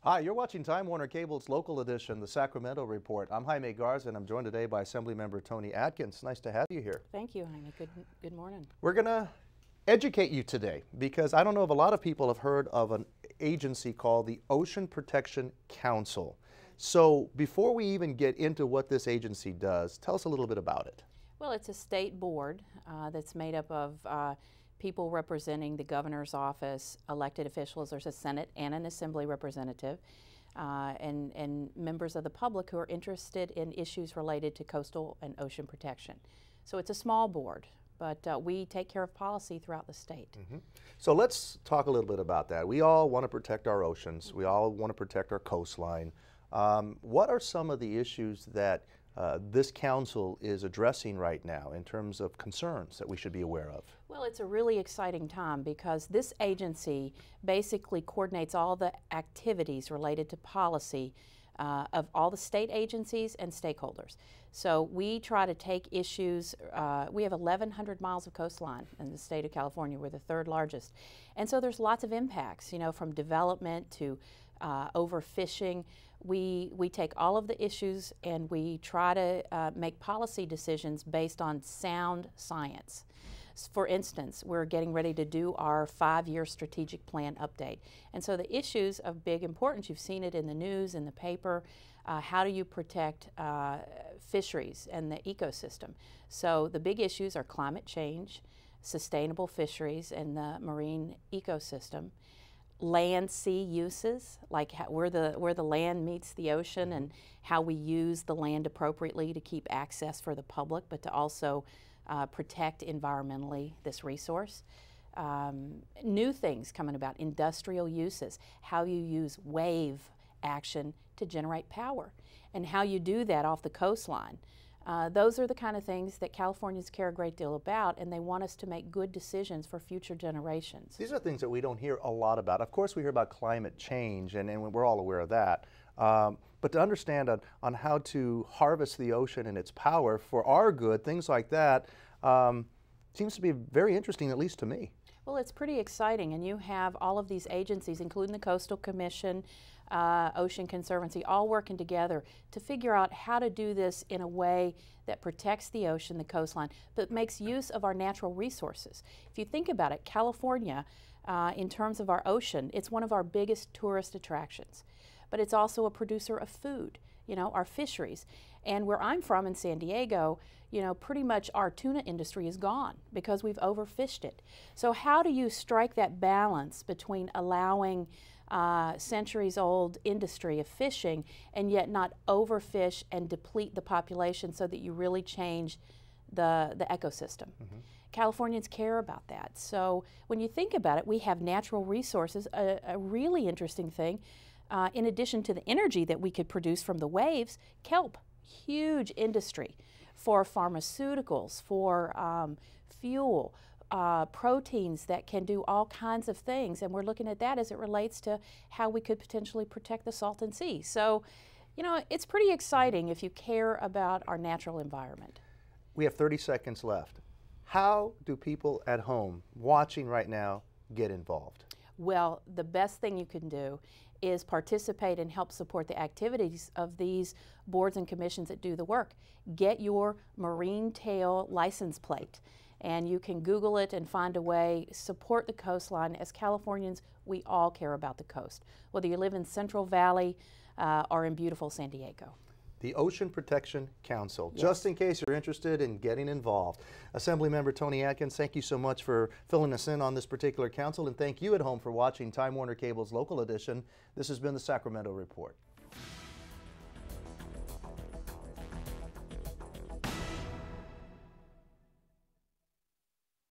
Hi, you're watching Time Warner Cable's local edition, the Sacramento Report. I'm Jaime Garza, and I'm joined today by Assemblymember Toni Atkins. Nice to have you here. Thank you, Jaime. Good morning. We're going to educate you today because I don't know if a lot of people have heard of an agency called the Ocean Protection Council. So before we even get into what this agency does, tell us a little bit about it. Well, it's a state board that's made up of people representing the governor's office, elected officials. There's a Senate and an Assembly representative, and members of the public who are interested in issues related to coastal and ocean protection. So it's a small board, but we take care of policy throughout the state. So let's talk a little bit about that. We all want to protect our oceans. We all want to protect our coastline. What are some of the issues that this council is addressing right now in terms of concerns that we should be aware of? Well, it's a really exciting time because this agency basically coordinates all the activities related to policy of all the state agencies and stakeholders. So we try to take issues, we have 1,100 miles of coastline in the state of California. We're the third largest. And so there's lots of impacts, you know, from development to overfishing. We take all of the issues and we try to make policy decisions based on sound science. For instance, we're getting ready to do our 5-year strategic plan update. And so the issues of big importance, you've seen it in the news, in the paper, how do you protect fisheries and the ecosystem? So the big issues are climate change, sustainable fisheries and the marine ecosystem, land-sea uses, like where the land meets the ocean and how we use the land appropriately to keep access for the public, but to also protect environmentally this resource. New things coming about, industrial uses, how you use wave action to generate power, and how you do that off the coastline. Those are the kind of things that Californians care a great deal about, and they want us to make good decisions for future generations. These are things that we don't hear a lot about. Of course, we hear about climate change, and we're all aware of that. But to understand on how to harvest the ocean and its power for our good, things like that, seems to be very interesting, at least to me. Well, it's pretty exciting, and you have all of these agencies, including the Coastal Commission, Ocean Conservancy, all working together to figure out how to do this in a way that protects the ocean, the coastline, but makes use of our natural resources. If you think about it, California, in terms of our ocean, it's one of our biggest tourist attractions, but it's also a producer of food, you know, our fisheries. And where I'm from in San Diego, you know, pretty much our tuna industry is gone because we've overfished it. So how do you strike that balance between allowing centuries-old industry of fishing and yet not overfish and deplete the population so that you really change the ecosystem? Californians care about that. So when you think about it, we have natural resources. A really interesting thing, in addition to the energy that we could produce from the waves, kelp, huge industry for pharmaceuticals, for fuel, proteins that can do all kinds of things, and we're looking at that as it relates to how we could potentially protect the Salton Sea. So, you know, it's pretty exciting if you care about our natural environment. We have 30 seconds left. How do people at home watching right now get involved? Well, the best thing you can do is participate and help support the activities of these boards and commissions that do the work. Get your marine tail license plate, and you can Google it and find a way. Support the coastline. As Californians, we all care about the coast, whether you live in Central Valley or in beautiful San Diego. The Ocean Protection Council, Yes. just in case you're interested in getting involved. Assemblymember Toni Atkins, thank you so much for filling us in on this particular council, and thank you at home for watching Time Warner Cable's local edition. This has been the Sacramento Report.